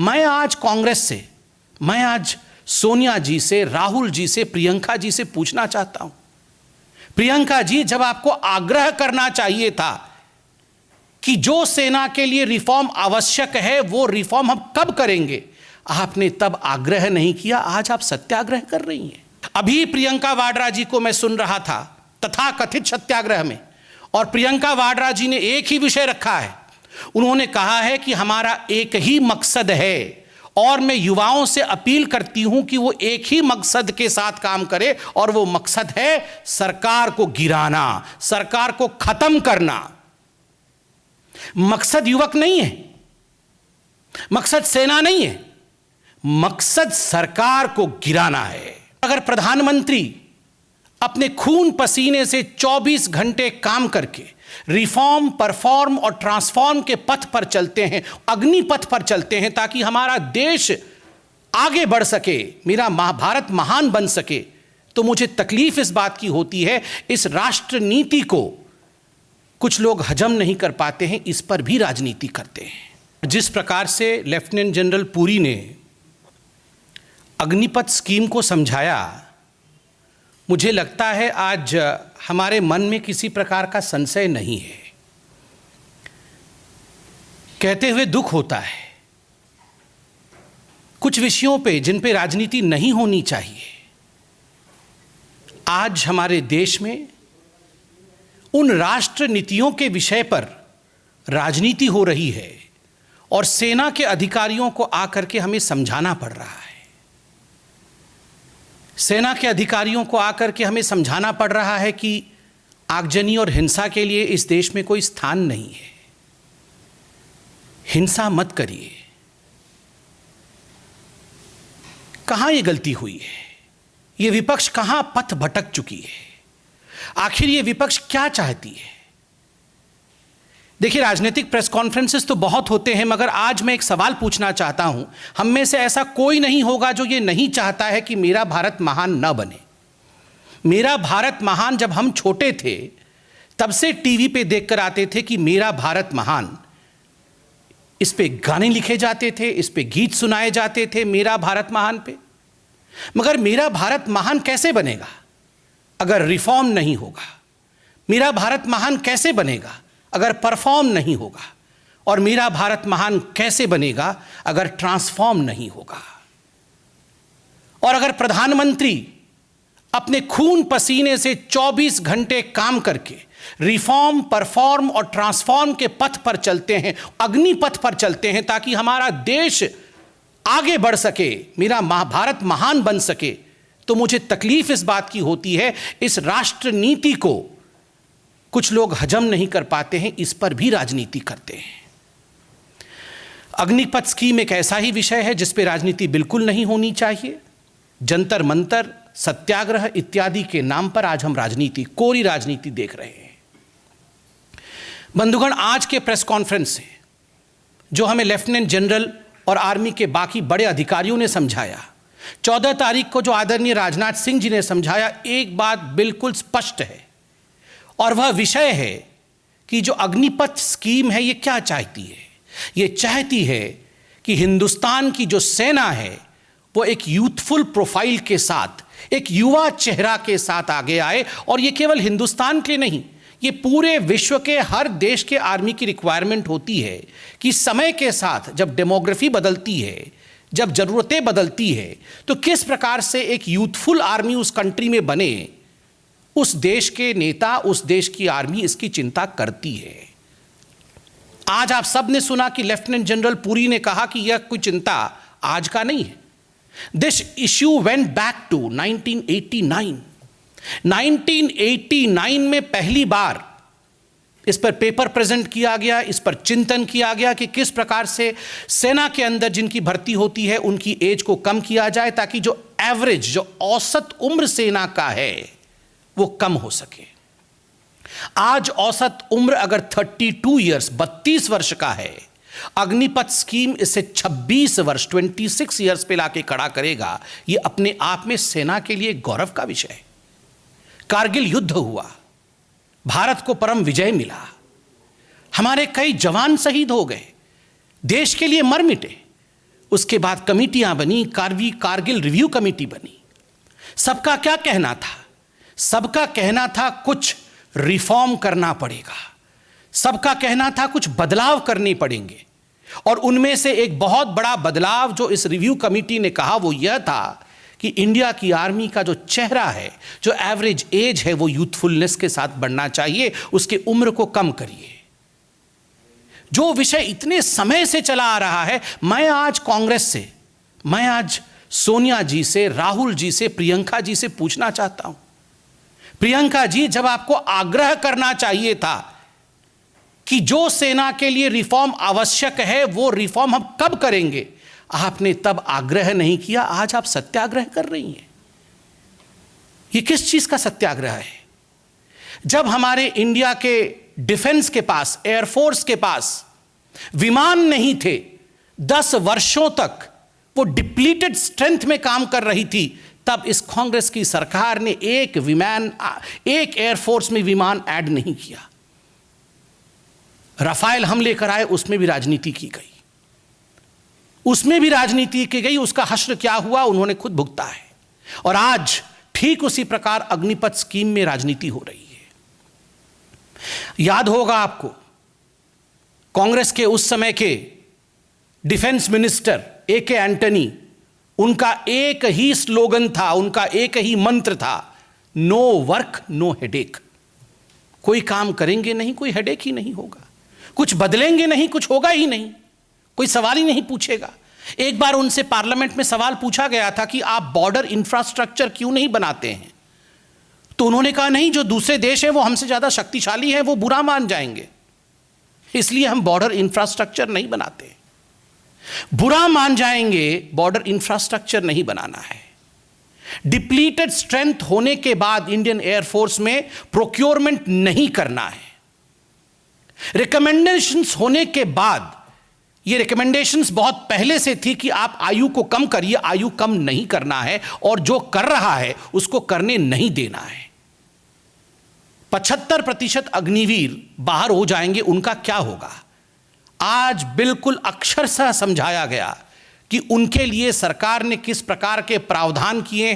मैं आज कांग्रेस से, मैं आज सोनिया जी से, राहुल जी से, प्रियंका जी से पूछना चाहता हूं, प्रियंका जी, जब आपको आग्रह करना चाहिए था कि जो सेना के लिए रिफॉर्म आवश्यक है वो रिफॉर्म हम कब करेंगे, आपने तब आग्रह नहीं किया, आज आप सत्याग्रह कर रही हैं। अभी प्रियंका वाड्रा जी को मैं सुन रहा था तथाकथित सत्याग्रह में, और प्रियंका वाड्रा जी ने एक ही विषय रखा है। उन्होंने कहा है कि हमारा एक ही मकसद है, और मैं युवाओं से अपील करती हूं कि वो एक ही मकसद के साथ काम करें, और वो मकसद है सरकार को गिराना, सरकार को खत्म करना। मकसद युवक नहीं है, मकसद सेना नहीं है, मकसद सरकार को गिराना है। अगर प्रधानमंत्री अपने खून पसीने से 24 घंटे काम करके रिफॉर्म, परफॉर्म और ट्रांसफॉर्म के पथ पर चलते हैं, अग्नि पथ पर चलते हैं, ताकि हमारा देश आगे बढ़ सके, मेरा भारत महान बन सके, तो मुझे तकलीफ इस बात की होती है, इस राष्ट्र नीति को कुछ लोग हजम नहीं कर पाते हैं, इस पर भी राजनीति करते हैं। जिस प्रकार से लेफ्टिनेंट जनरल पुरी ने अग्निपथ स्कीम को समझाया, मुझे लगता है आज हमारे मन में किसी प्रकार का संशय नहीं है। कहते हुए दुख होता है, कुछ विषयों पे जिन पे राजनीति नहीं होनी चाहिए, आज हमारे देश में उन राष्ट्र नीतियों के विषय पर राजनीति हो रही है, और सेना के अधिकारियों को आकर के हमें समझाना पड़ रहा है। सेना के अधिकारियों को आकर के हमें समझाना पड़ रहा है कि आगजनी और हिंसा के लिए इस देश में कोई स्थान नहीं है, हिंसा मत करिए। कहां ये गलती हुई है, ये विपक्ष कहां पथ भटक चुकी है, आखिर ये विपक्ष क्या चाहती है? देखिए, राजनीतिक प्रेस कॉन्फ्रेंसेस तो बहुत होते हैं, मगर आज मैं एक सवाल पूछना चाहता हूं। हम में से ऐसा कोई नहीं होगा जो ये नहीं चाहता है कि मेरा भारत महान न बने। मेरा भारत महान जब हम छोटे थे तब से टीवी पे देखकर आते थे कि मेरा भारत महान, इस पे गाने लिखे जाते थे, इस पे गीत सुनाए जाते थे मेरा भारत महान पे। मगर मेरा भारत महान कैसे बनेगा अगर रिफॉर्म नहीं होगा? मेरा भारत महान कैसे बनेगा अगर परफॉर्म नहीं होगा? और मेरा भारत महान कैसे बनेगा अगर ट्रांसफॉर्म नहीं होगा? और अगर प्रधानमंत्री अपने खून पसीने से 24 घंटे काम करके रिफॉर्म, परफॉर्म और ट्रांसफॉर्म के पथ पर चलते हैं, अग्नि पथ पर चलते हैं, ताकि हमारा देश आगे बढ़ सके, मेरा भारत महान बन सके, तो मुझे तकलीफ इस बात की होती है, इस राष्ट्र नीति को कुछ लोग हजम नहीं कर पाते हैं, इस पर भी राजनीति करते हैं। अग्निपथ स्कीम एक ऐसा ही विषय है जिस पे राजनीति बिल्कुल नहीं होनी चाहिए। जंतर मंतर, सत्याग्रह इत्यादि के नाम पर आज हम राजनीति, कोरी राजनीति देख रहे हैं। बंधुगण, आज के प्रेस कॉन्फ्रेंस से जो हमें लेफ्टिनेंट जनरल और आर्मी के बाकी बड़े अधिकारियों ने समझाया, 14 तारीख को जो आदरणीय राजनाथ सिंह जी ने समझाया, एक बात बिल्कुल स्पष्ट है, और वह विषय है कि जो अग्निपथ स्कीम है ये क्या चाहती है? ये चाहती है कि हिंदुस्तान की जो सेना है वो एक यूथफुल प्रोफाइल के साथ, एक युवा चेहरा के साथ आगे आए, और ये केवल हिंदुस्तान के नहीं, ये पूरे विश्व के हर देश के आर्मी की रिक्वायरमेंट होती है कि समय के साथ जब डेमोग्राफी बदलती है, जब ज़रूरतें बदलती है, तो किस प्रकार से एक यूथफुल आर्मी उस कंट्री में बने। उस देश के नेता, उस देश की आर्मी इसकी चिंता करती है। आज आप सब ने सुना कि लेफ्टिनेंट जनरल पुरी ने कहा कि यह कोई चिंता आज का नहीं है। This issue went back to 1989। 1989 में पहली बार इस पर पेपर प्रेजेंट किया गया, इस पर चिंतन किया गया कि किस प्रकार से सेना के अंदर जिनकी भर्ती होती है उनकी एज को कम किया जाए, ताकि जो एवरेज, जो औसत उम्र सेना का है वो कम हो सके। आज औसत उम्र अगर 32 ईयर्स, 32 वर्ष का है, अग्निपथ स्कीम इसे 26 वर्ष, 26 ईयर्स पे लाके खड़ा करेगा। ये अपने आप में सेना के लिए गौरव का विषय है। कारगिल युद्ध हुआ, भारत को परम विजय मिला, हमारे कई जवान शहीद हो गए, देश के लिए मर मिटे, उसके बाद कमेटियां बनी, कारगिल रिव्यू कमेटी बनी। सबका क्या कहना था? सबका कहना था कुछ रिफॉर्म करना पड़ेगा, सबका कहना था कुछ बदलाव करने पड़ेंगे। और उनमें से एक बहुत बड़ा बदलाव जो इस रिव्यू कमेटी ने कहा वो यह था कि इंडिया की आर्मी का जो चेहरा है, जो एवरेज एज है, वो यूथफुलनेस के साथ बढ़ना चाहिए, उसके उम्र को कम करिए। जो विषय इतने समय से चला आ रहा है, मैं आज कांग्रेस से, मैं आज सोनिया जी से, राहुल जी से, प्रियंका जी से पूछना चाहता हूं, प्रियंका जी, जब आपको आग्रह करना चाहिए था कि जो सेना के लिए रिफॉर्म आवश्यक है वो रिफॉर्म हम कब करेंगे, आपने तब आग्रह नहीं किया, आज आप सत्याग्रह कर रही हैं। ये किस चीज का सत्याग्रह है? जब हमारे इंडिया के डिफेंस के पास, एयरफोर्स के पास विमान नहीं थे, 10 वर्षों तक वो डिप्लीटेड स्ट्रेंथ में काम कर रही थी, तब इस कांग्रेस की सरकार ने एक एयरफोर्स में विमान ऐड नहीं किया। राफेल हम लेकर आए, उसमें भी राजनीति की गई, उसमें भी राजनीति की गई, उसका हश्र क्या हुआ उन्होंने खुद भुगता है। और आज ठीक उसी प्रकार अग्निपथ स्कीम में राजनीति हो रही है। याद होगा आपको, कांग्रेस के उस समय के डिफेंस मिनिस्टर AK एंटनी, उनका एक ही स्लोगन था, उनका एक ही मंत्र था, नो वर्क नो हेडेक। कोई काम करेंगे नहीं, कोई हेडेक ही नहीं होगा, कुछ बदलेंगे नहीं, कुछ होगा ही नहीं, कोई सवाल ही नहीं पूछेगा। एक बार उनसे पार्लियामेंट में सवाल पूछा गया था कि आप बॉर्डर इंफ्रास्ट्रक्चर क्यों नहीं बनाते हैं, तो उन्होंने कहा नहीं, जो दूसरे देश हैं वो हमसे ज्यादा शक्तिशाली हैं, वो बुरा मान जाएंगे, इसलिए हम बॉर्डर इंफ्रास्ट्रक्चर नहीं बनाते। बुरा मान जाएंगे, बॉर्डर इंफ्रास्ट्रक्चर नहीं बनाना है। डिप्लीटेड स्ट्रेंथ होने के बाद इंडियन एयरफोर्स में प्रोक्योरमेंट नहीं करना है। रिकमेंडेशंस होने के बाद, ये रिकमेंडेशंस बहुत पहले से थी कि आप आयु को कम करिए, आयु कम नहीं करना है, और जो कर रहा है उसको करने नहीं देना है। 75% अग्निवीर बाहर हो जाएंगे, उनका क्या होगा? आज बिल्कुल अक्षरशः समझाया गया कि उनके लिए सरकार ने किस प्रकार के प्रावधान किए,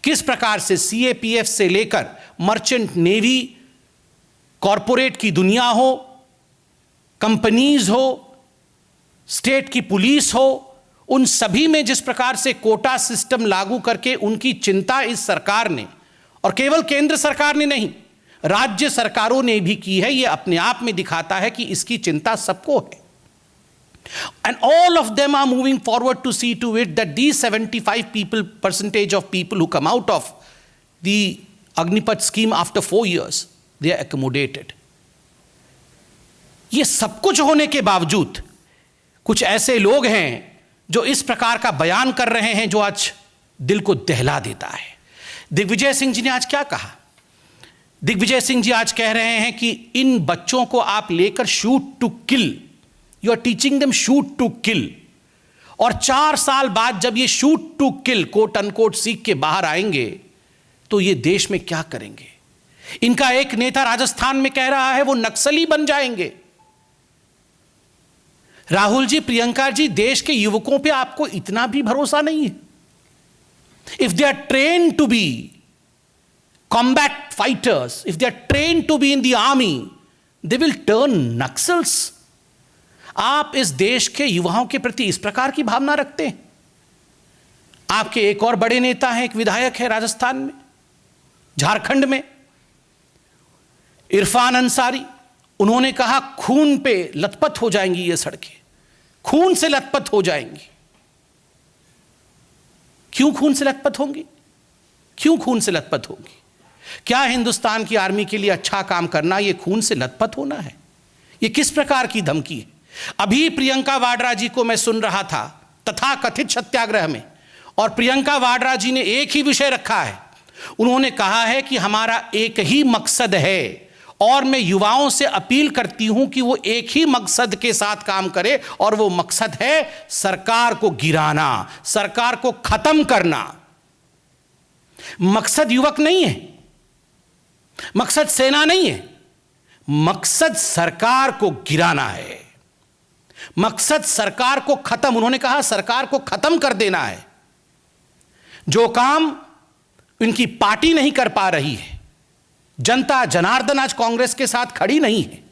किस प्रकार से CAPF से लेकर मर्चेंट नेवी, कॉरपोरेट की दुनिया हो, कंपनीज हो, स्टेट की पुलिस हो, उन सभी में जिस प्रकार से कोटा सिस्टम लागू करके उनकी चिंता इस सरकार ने, और केवल केंद्र सरकार ने नहीं, राज्य सरकारों ने भी की है। यह अपने आप में दिखाता है कि इसकी चिंता सबको है। And all of them are moving forward to see to it that these 75% of people who come out of the Agnipath scheme after 4 years, they are accommodated. ये सब कुछ होने के बावजूद कुछ ऐसे लोग हैं जो इस प्रकार का बयान कर रहे हैं जो आज दिल को दहला देता है। दिग्विजय सिंह जी ने आज क्या कहा? दिग्विजय सिंह जी आज कह रहे हैं कि इन बच्चों को आप लेकर shoot to kill, you are teaching them shoot to kill, और 4 साल बाद जब ये shoot to kill quote unquote सीख के बाहर आएंगे तो ये देश में क्या करेंगे? इनका एक नेता राजस्थान में कह रहा है वो नक्सली बन जाएंगे। राहुल जी, प्रियंका जी, देश के युवकों पे आपको इतना भी भरोसा नहीं है? If they are train to be combat fighters, if they are trained to be in the army, they will turn naxals. आप इस देश के युवाओं के प्रति इस प्रकार की भावना रखते हैं? आपके एक और बड़े नेता हैं, एक विधायक है राजस्थान में, झारखंड में, इरफान अंसारी, उन्होंने कहा खून पे लथपथ हो जाएंगी ये सड़कें, खून से लथपथ हो जाएंगी। क्यों खून से लथपथ होंगी? क्यों खून से लथपथ होंगी? क्या हिंदुस्तान की आर्मी के लिए अच्छा काम करना ये खून से लथपथ होना है? ये किस प्रकार की धमकी है? अभी प्रियंका वाड्रा जी को मैं सुन रहा था तथाकथित सत्याग्रह में, और प्रियंका वाड्रा जी ने एक ही विषय रखा है। उन्होंने कहा है कि हमारा एक ही मकसद है, और मैं युवाओं से अपील करती हूं कि वो एक ही मकसद के साथ काम करे, और वो मकसद है सरकार को गिराना, सरकार को खत्म करना। मकसद युवक नहीं है, मकसद सेना नहीं है, मकसद सरकार को गिराना है। मकसद सरकार को खत्म, उन्होंने कहा सरकार को खत्म कर देना है। जो काम उनकी पार्टी नहीं कर पा रही है, जनता जनार्दन आज कांग्रेस के साथ खड़ी नहीं है,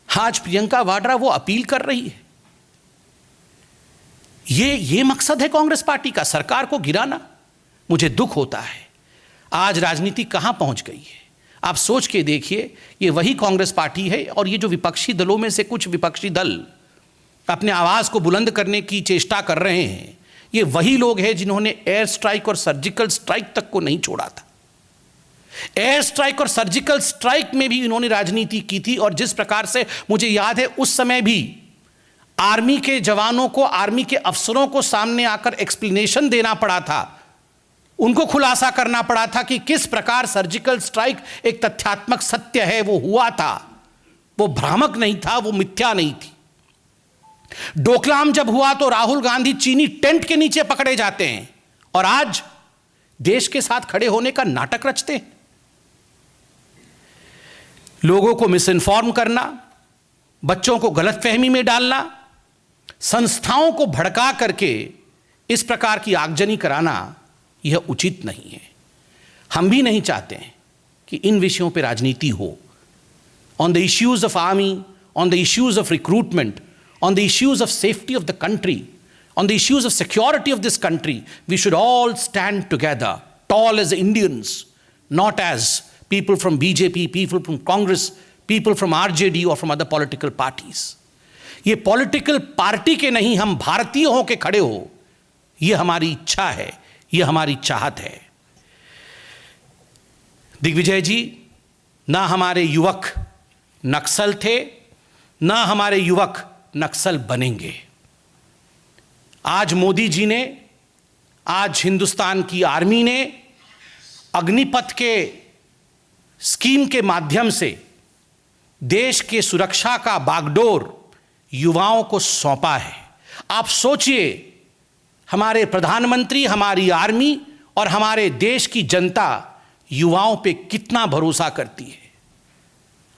आज प्रियंका वाड्रा वो अपील कर रही है। ये मकसद है कांग्रेस पार्टी का, सरकार को गिराना। मुझे दुख होता है आज राजनीति कहां पहुंच गई है। आप सोच के देखिए, ये वही कांग्रेस पार्टी है और ये जो विपक्षी दलों में से कुछ विपक्षी दल अपने आवाज को बुलंद करने की चेष्टा कर रहे हैं, ये वही लोग हैं जिन्होंने एयर स्ट्राइक और सर्जिकल स्ट्राइक तक को नहीं छोड़ा था। एयर स्ट्राइक और सर्जिकल स्ट्राइक में भी इन्होंने राजनीति की थी और जिस प्रकार से मुझे याद है उस समय भी आर्मी के जवानों को, आर्मी के अफसरों को सामने आकर एक्सप्लेनेशन देना पड़ा था, उनको खुलासा करना पड़ा था कि किस प्रकार सर्जिकल स्ट्राइक एक तथ्यात्मक सत्य है, वो हुआ था, वो भ्रामक नहीं था, वो मिथ्या नहीं थी। डोकलाम जब हुआ तो राहुल गांधी चीनी टेंट के नीचे पकड़े जाते हैं और आज देश के साथ खड़े होने का नाटक रचते हैं। लोगों को मिस इन्फॉर्म करना, बच्चों को गलतफहमी में डालना, संस्थाओं को भड़का करके इस प्रकार की आगजनी कराना, यह उचित नहीं है। हम भी नहीं चाहते हैं कि इन विषयों पर राजनीति हो। On the issues of army, on the issues of recruitment, on the issues of safety of the country, on the issues of security of this country, we should all stand together, tall as Indians, not as people from BJP, people from Congress, people from RJD or from other political parties. ये political party के नहीं, हम भारतीय हो के खड़े हो, ये हमारी इच्छा है, ये हमारी चाहत है। दिग्विजय जी, ना हमारे युवक नक्सल थे, ना हमारे युवक नक्सल बनेंगे। आज मोदी जी ने, आज हिंदुस्तान की आर्मी ने अग्निपथ के स्कीम के माध्यम से देश के सुरक्षा का बागडोर युवाओं को सौंपा है। आप सोचिए, हमारे प्रधानमंत्री, हमारी आर्मी और हमारे देश की जनता युवाओं पे कितना भरोसा करती है।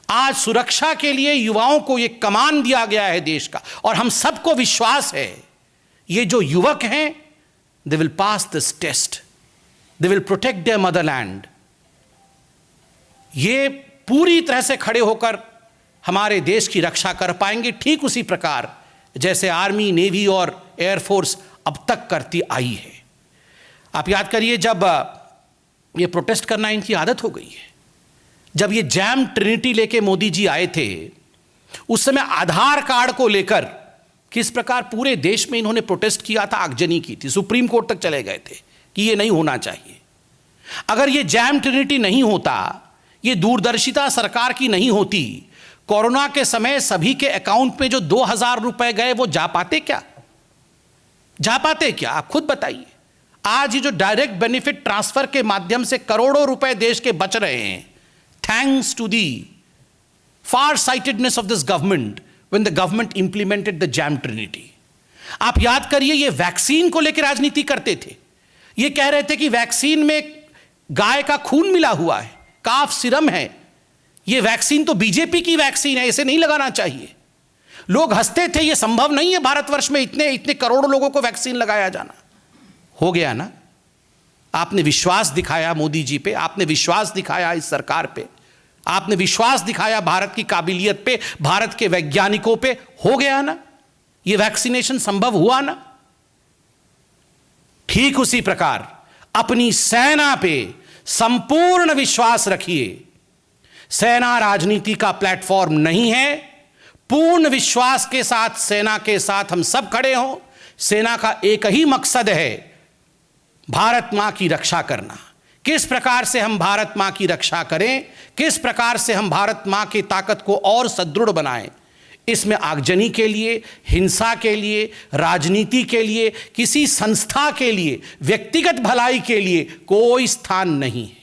आज सुरक्षा के लिए युवाओं को यह कमान दिया गया है देश का, और हम सबको विश्वास है ये जो युवक हैं, they will pass this test, they will protect their motherland. ये पूरी तरह से खड़े होकर हमारे देश की रक्षा कर पाएंगे, ठीक उसी प्रकार जैसे आर्मी, नेवी और एयरफोर्स अब तक करती आई है। आप याद करिए, जब ये प्रोटेस्ट करना इनकी आदत हो गई है। जब ये जैम ट्रिनिटी लेके मोदी जी आए थे, उस समय आधार कार्ड को लेकर किस प्रकार पूरे देश में इन्होंने प्रोटेस्ट किया था, आगजनी की थी, सुप्रीम कोर्ट तक चले गए थे कि ये नहीं होना चाहिए। अगर ये जैम ट्रिनिटी नहीं होता, ये दूरदर्शिता सरकार की नहीं होती, कोरोना के समय सभी के अकाउंट में जो 2000 रुपए गए वो जा पाते क्या? जा पाते क्या? आप खुद बताइए। आज ये जो डायरेक्ट बेनिफिट ट्रांसफर के माध्यम से करोड़ों रुपए देश के बच रहे हैं, thanks to the far-sightedness of this government when the government implemented the jam trinity. आप याद करिए, ये वैक्सीन को लेकर राजनीति करते थे। ये कह रहे थे कि वैक्सीन में गाय का खून मिला हुआ है, काफ सीरम है, ये वैक्सीन तो बीजेपी की वैक्सीन है, इसे नहीं लगाना चाहिए। लोग हंसते थे, ये संभव नहीं है भारतवर्ष में इतने इतने करोड़ों लोगों को वैक्सीन लगाया जाना। हो गया ना? आपने विश्वास दिखाया मोदी जी पे, आपने विश्वास दिखाया इस सरकार पे, आपने विश्वास दिखाया भारत की काबिलियत पे, भारत के वैज्ञानिकों पे। हो गया ना? ये वैक्सीनेशन संभव हुआ ना? ठीक उसी प्रकार अपनी सेना पे संपूर्ण विश्वास रखिए। सेना राजनीति का प्लेटफॉर्म नहीं है। पूर्ण विश्वास के साथ सेना के साथ हम सब खड़े हों। सेना का एक ही मकसद है, भारत मां की रक्षा करना। किस प्रकार से हम भारत मां की रक्षा करें, किस प्रकार से हम भारत मां की ताकत को और सुदृढ़ बनाएं, इसमें आगजनी के लिए, हिंसा के लिए, राजनीति के लिए, किसी संस्था के लिए, व्यक्तिगत भलाई के लिए कोई स्थान नहीं है।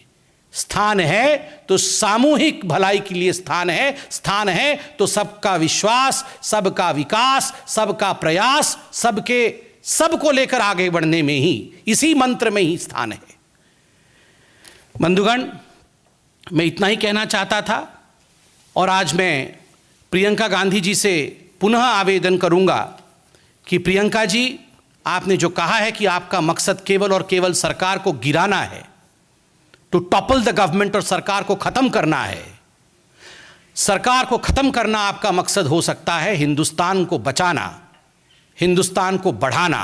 स्थान है तो सामूहिक भलाई के लिए स्थान है, स्थान है तो सबका विश्वास, सबका विकास, सबका प्रयास, सबको लेकर आगे बढ़ने में ही, इसी मंत्र में ही स्थान है। बंधुगण, मैं इतना ही कहना चाहता था और आज मैं प्रियंका गांधी जी से पुनः आवेदन करूंगा कि प्रियंका जी, आपने जो कहा है कि आपका मकसद केवल और केवल सरकार को गिराना है, टू टॉपल द गवर्नमेंट, और सरकार को खत्म करना है, सरकार को खत्म करना आपका मकसद हो सकता है। हिंदुस्तान को बचाना, हिंदुस्तान को बढ़ाना,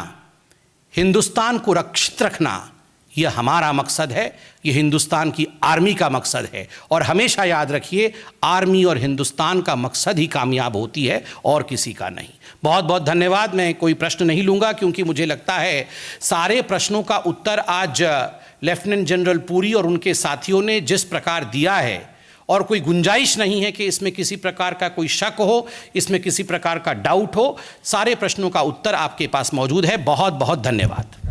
हिंदुस्तान को रक्षित रखना, यह हमारा मकसद है, यह हिंदुस्तान की आर्मी का मकसद है। और हमेशा याद रखिए, आर्मी और हिंदुस्तान का मकसद ही कामयाब होती है और किसी का नहीं। बहुत बहुत धन्यवाद। मैं कोई प्रश्न नहीं लूँगा क्योंकि मुझे लगता है सारे प्रश्नों का उत्तर आज लेफ्टिनेंट जनरल पुरी और उनके साथियों ने जिस प्रकार दिया है, और कोई गुंजाइश नहीं है कि इसमें किसी प्रकार का कोई शक हो, इसमें किसी प्रकार का डाउट हो। सारे प्रश्नों का उत्तर आपके पास मौजूद है। बहुत बहुत धन्यवाद।